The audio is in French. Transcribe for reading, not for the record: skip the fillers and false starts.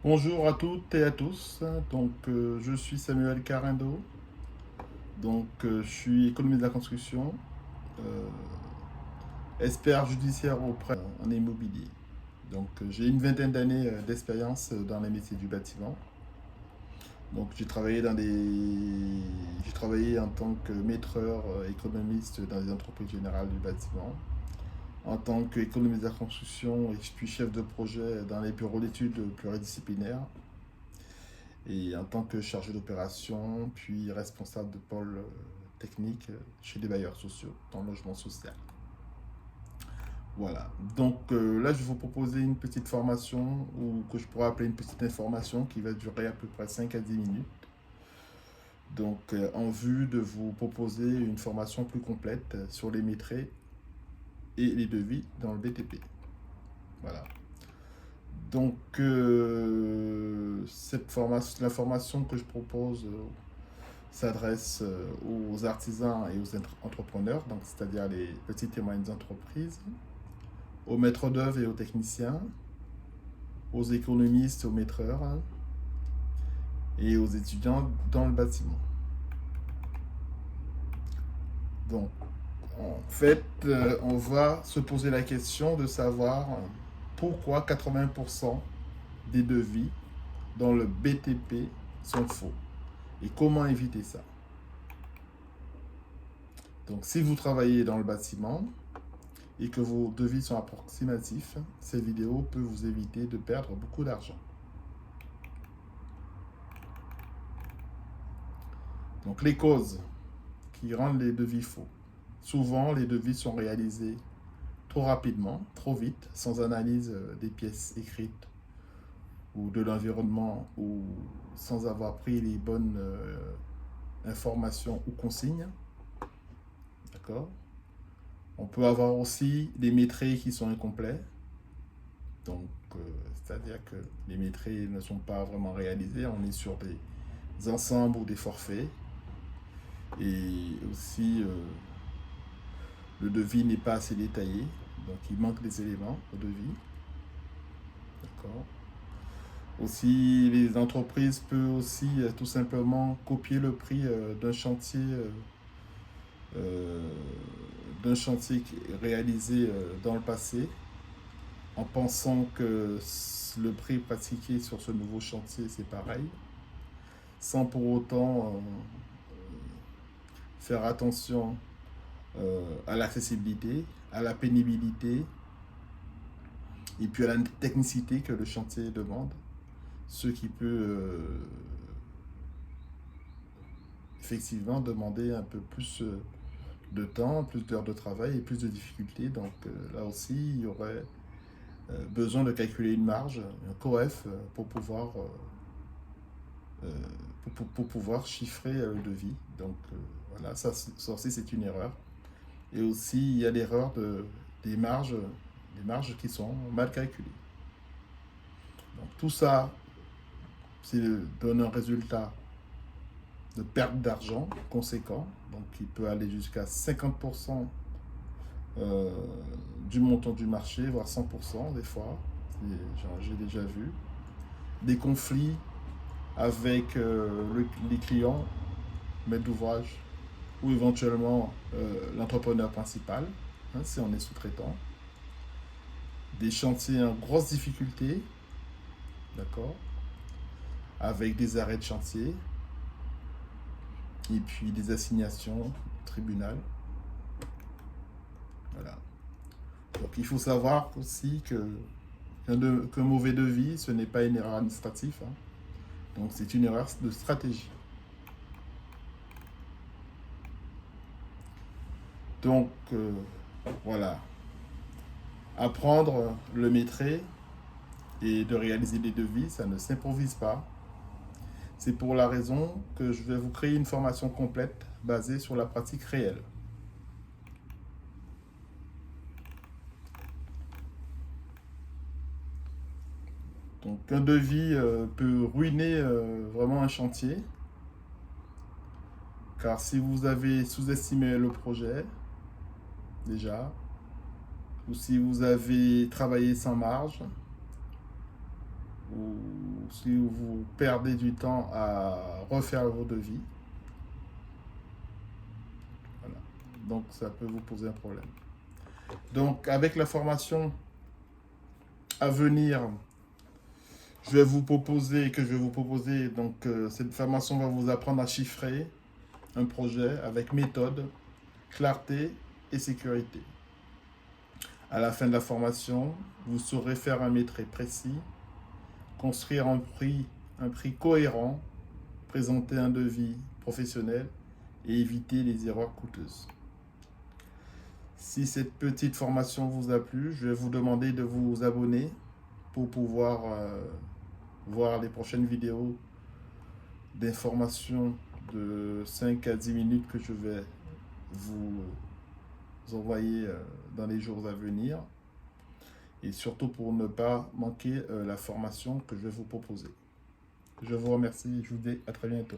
Bonjour à toutes et à tous. Je suis Samuel Carindo. Je suis économiste de la construction, euh, expert judiciaire auprès en immobilier. J'ai une vingtaine d'années d'expérience dans les métiers du bâtiment. J'ai travaillé en tant que maîtreur économiste dans les entreprises générales du bâtiment, en tant qu'économiste de la construction et puis chef de projet dans les bureaux d'études pluridisciplinaires et en tant que chargé d'opération, puis responsable de pôle technique chez des bailleurs sociaux dans le logement social. Voilà. Là, je vais vous proposer une petite formation ou que je pourrais appeler une petite information qui va durer à peu près 5 à 10 minutes. En vue de vous proposer une formation plus complète sur les métraits et les devis dans le BTP. Voilà. La formation que je propose s'adresse aux artisans et aux entrepreneurs, donc c'est-à-dire les petites et moyennes entreprises, aux maîtres d'œuvre et aux techniciens, aux économistes, aux maîtreurs et aux étudiants dans le bâtiment. Donc, on va se poser la question de savoir pourquoi 80% des devis dans le BTP sont faux et comment éviter ça. Donc, si vous travaillez dans le bâtiment et que vos devis sont approximatifs, cette vidéo peut vous éviter de perdre beaucoup d'argent. Donc, les causes qui rendent les devis faux. Souvent, les devis sont réalisés trop rapidement, trop vite, sans analyse des pièces écrites ou de l'environnement ou sans avoir pris les bonnes informations ou consignes. D'accord. On peut avoir aussi des métraits qui sont incomplets. Donc, c'est-à-dire que les métraits ne sont pas vraiment réalisés. On est sur des ensembles ou des forfaits. Et aussi, le devis n'est pas assez détaillé. Donc, il manque des éléments au devis. D'accord. Aussi, les entreprises peuvent aussi tout simplement copier le prix euh, d'un chantier réalisé dans le passé en pensant que le prix pratiqué sur ce nouveau chantier c'est pareil, sans pour autant faire attention à l'accessibilité, à la pénibilité et puis à la technicité que le chantier demande, ce qui peut effectivement demander un peu plus de temps, plus d'heures de travail et plus de difficultés. Là aussi, il y aurait besoin de calculer une marge, un COEF, pour pouvoir, pour pouvoir chiffrer le devis. Voilà, ça aussi c'est une erreur. Et aussi, il y a l'erreur des marges qui sont mal calculées. Donc tout ça, donne un résultat de perte d'argent conséquent, donc qui peut aller jusqu'à 50% euh, du montant du marché, voire 100% des fois, j'ai déjà vu. Des conflits avec les clients, maître d'ouvrage, ou éventuellement l'entrepreneur principal, hein, si on est sous-traitant. Des chantiers en grosse difficulté, d'accord, avec des arrêts de chantier, et puis des assignations au tribunal. Voilà. Donc il faut savoir aussi qu'un mauvais devis, ce n'est pas une erreur administrative, hein. Donc c'est une erreur de stratégie. Donc voilà. Apprendre le métrait et de réaliser des devis, ça ne s'improvise pas. C'est pour la raison que je vais vous créer une formation complète basée sur la pratique réelle. Donc un devis peut ruiner vraiment un chantier, car si vous avez sous-estimé le projet, déjà, ou si vous avez travaillé sans marge, ou si vous perdez du temps à refaire vos devis. Voilà. Donc ça peut vous poser un problème. Donc avec la formation à venir, je vais vous proposer, donc cette formation va vous apprendre à chiffrer un projet avec méthode, clarté et sécurité. À la fin de la formation, vous saurez faire un métier précis, construire un prix cohérent, présenter un devis professionnel et éviter les erreurs coûteuses. Si cette petite formation vous a plu, je vais vous demander de vous abonner pour pouvoir voir les prochaines vidéos d'informations de 5 à 10 minutes que je vais vous envoyer dans les jours à venir. Et surtout pour ne pas manquer la formation que je vais vous proposer. Je vous remercie et je vous dis à très bientôt.